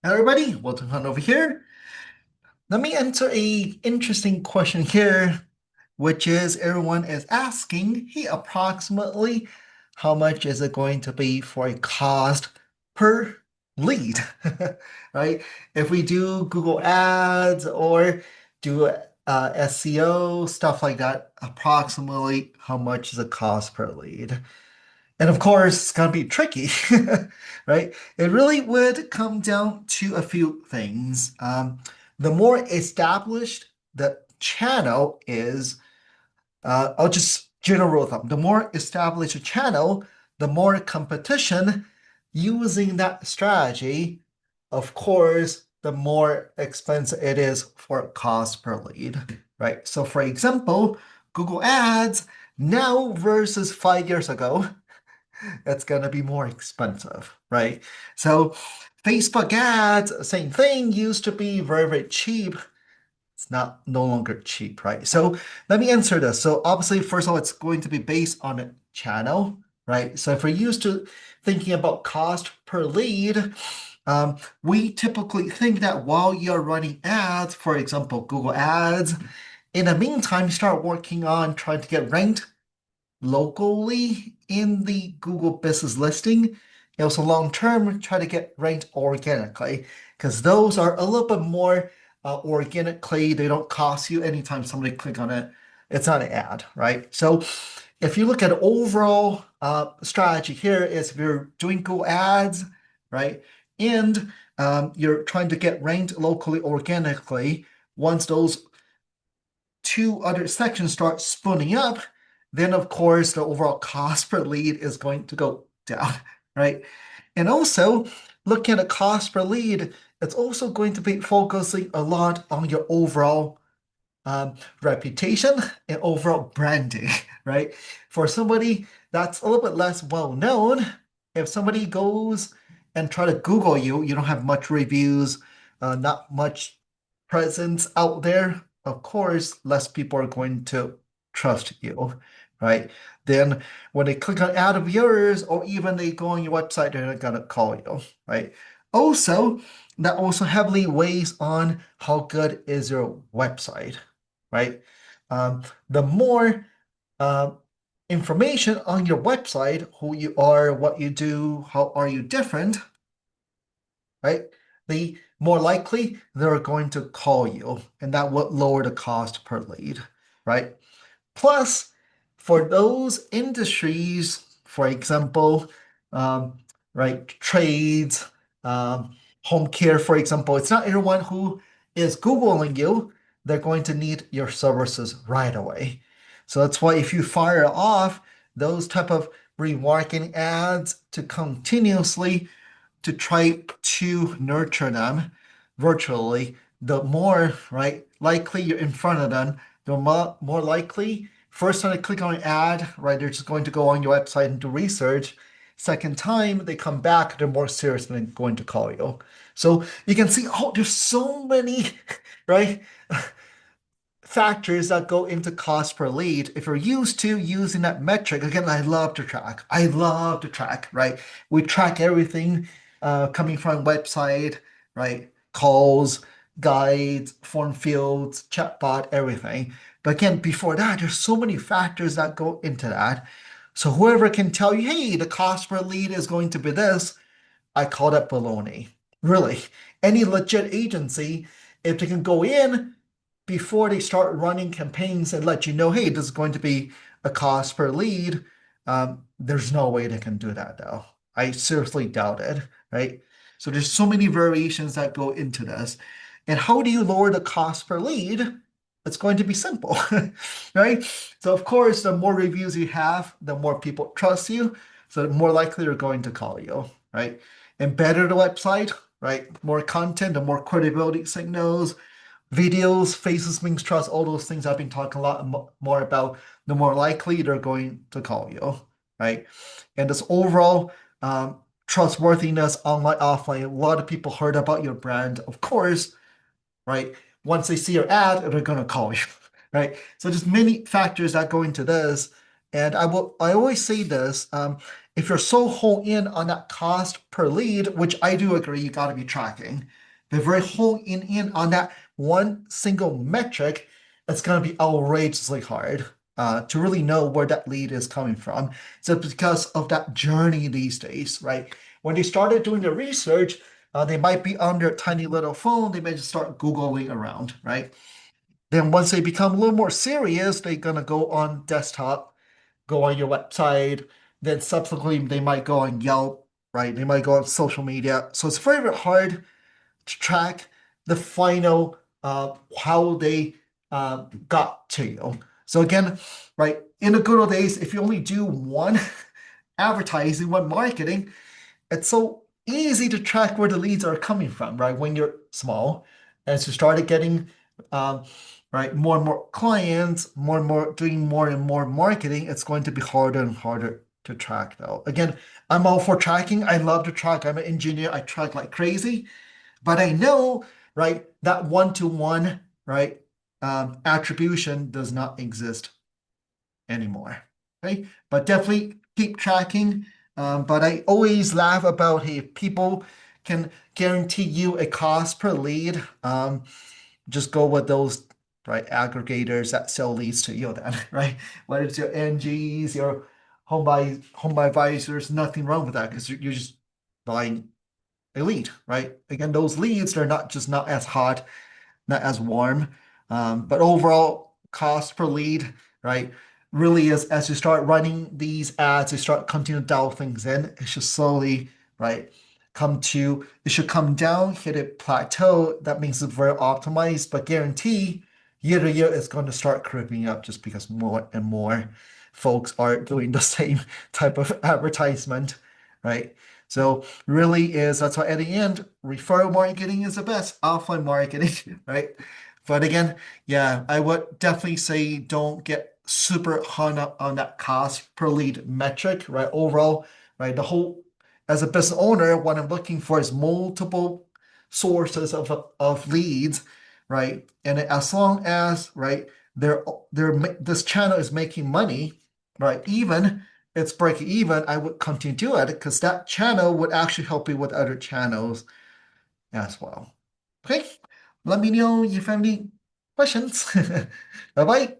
Hello everybody, welcome on over here. Let me answer a interesting question here, which is everyone is asking, hey, approximately how much is it going to be for a cost per lead, right? If we do Google Ads or do SEO, stuff like that, approximately how much is the cost per lead? And of course, it's gonna be tricky, right? It really would come down to a few things. The more established the channel is, I'll just general thumb. The more established a channel, the more competition using that strategy. Of course, the more expensive it is for cost per lead, right? So, for example, Google Ads now versus 5 years ago it's gonna be more expensive, right? So Facebook ads, same thing, used to be very, very cheap. It's not no longer cheap, right? So let me answer this. So obviously, first of all, it's going to be based on a channel, right? So if we're used to thinking about cost per lead, we typically think that while you're running ads, for example, Google Ads, in the meantime, start working on trying to get ranked locally in the Google business listing. And also long term, try to get ranked organically because those are a little bit more organically. They don't cost you anytime somebody click on it. It's not an ad, right? So if you look at overall strategy here is if you're doing Google ads, right, and you're trying to get ranked locally organically, once those two other sections start spooning up, then of course the overall cost per lead is going to go down, right? And also, looking at the cost per lead, it's also going to be focusing a lot on your overall reputation and overall branding, right? For somebody that's a little bit less well known, if somebody goes and try to Google you, you don't have much reviews, not much presence out there, of course, less people are going to trust you, right? Then when they click on ad of yours or even they go on your website, they're not gonna call you, right? Also, that also heavily weighs on how good is your website, right? The more uh, information on your website, who you are, what you do, how are you different, right? The more likely they're going to call you, and that would lower the cost per lead, right? Plus, for those industries, for example, um, right, trades, home care, for example, it's not everyone who is Googling you, they're going to need your services right away. So that's why if you fire off those type of remarketing ads to continuously to try to nurture them virtually, the more right likely you're in front of them, the more likely first time they click on an ad, right, they're just going to go on your website and do research. Second time they come back, they're more serious and going to call you. So you can see, oh, there's so many, right, factors that go into cost per lead. If you're used to using that metric, again, I love to track. I love to track, right? We track everything coming from website, right? Calls, guides, form fields, chatbot, everything. But again, before that, there's so many factors that go into that. So whoever can tell you, hey, the cost per lead is going to be this, I call that baloney. Really. Any legit agency, if they can go in before they start running campaigns and let you know, hey, this is going to be a cost per lead, there's no way they can do that though. I seriously doubt it, right? So there's so many variations that go into this. And how do you lower the cost per lead? It's going to be simple, right? So of course, the more reviews you have, the more people trust you, so the more likely they're going to call you, right? And better the website, right? More content, the more credibility signals, videos, faces, means trust, all those things I've been talking a lot more about, the more likely they're going to call you, right? And this overall trustworthiness, online, offline, a lot of people heard about your brand, of course, right? Once they see your ad, they're going to call you, right? So just many factors that go into this. And I always say this, if you're so honed in on that cost per lead, which I do agree you got to be tracking, if you're very honed in on that one single metric, it's going to be outrageously hard to really know where that lead is coming from. So because of that journey these days, right? When they started doing the research, they might be on their tiny little phone. They may just start Googling around, right? Then once they become a little more serious, they're gonna go on desktop, go on your website. Then subsequently, they might go on Yelp, right? They might go on social media. So it's very, very hard to track the final how they got to you. So again, right, in the good old days, if you only do one advertising, one marketing, it's so easy to track where the leads are coming from, right? When you're small, as you started getting, um, right, more and more clients, more and more doing more and more marketing, it's going to be harder and harder to track, though. Again, I'm all for tracking. I love to track. I'm an engineer. I track like crazy, but I know, right, that one-to-one, right, attribution does not exist anymore. Okay, but definitely keep tracking. But I always laugh about, hey, if people can guarantee you a cost per lead, just go with those right aggregators that sell leads to you then, right? Whether it's your NGs, your home buy advisors, nothing wrong with that because you're just buying a lead, right? Again, those leads, they're not just not as hot, not as warm. But overall cost per lead, right? Really is as you start running these ads, you start continuing to dial things in, it should slowly, right, it should come down, hit a plateau. That means it's very optimized, but guarantee year to year it's going to start creeping up just because more and more folks are doing the same type of advertisement, right? So really is that's why at the end, referral marketing is the best, offline marketing, right? But again, yeah, I would definitely say don't get super hung up on that cost per lead metric, right? Overall, right? The whole as a business owner, what I'm looking for is multiple sources of leads, right? And as long as right, this channel is making money, right? Even it's breaking even, I would continue to do it because that channel would actually help you with other channels as well. Okay, let me know if you have any questions. Bye bye.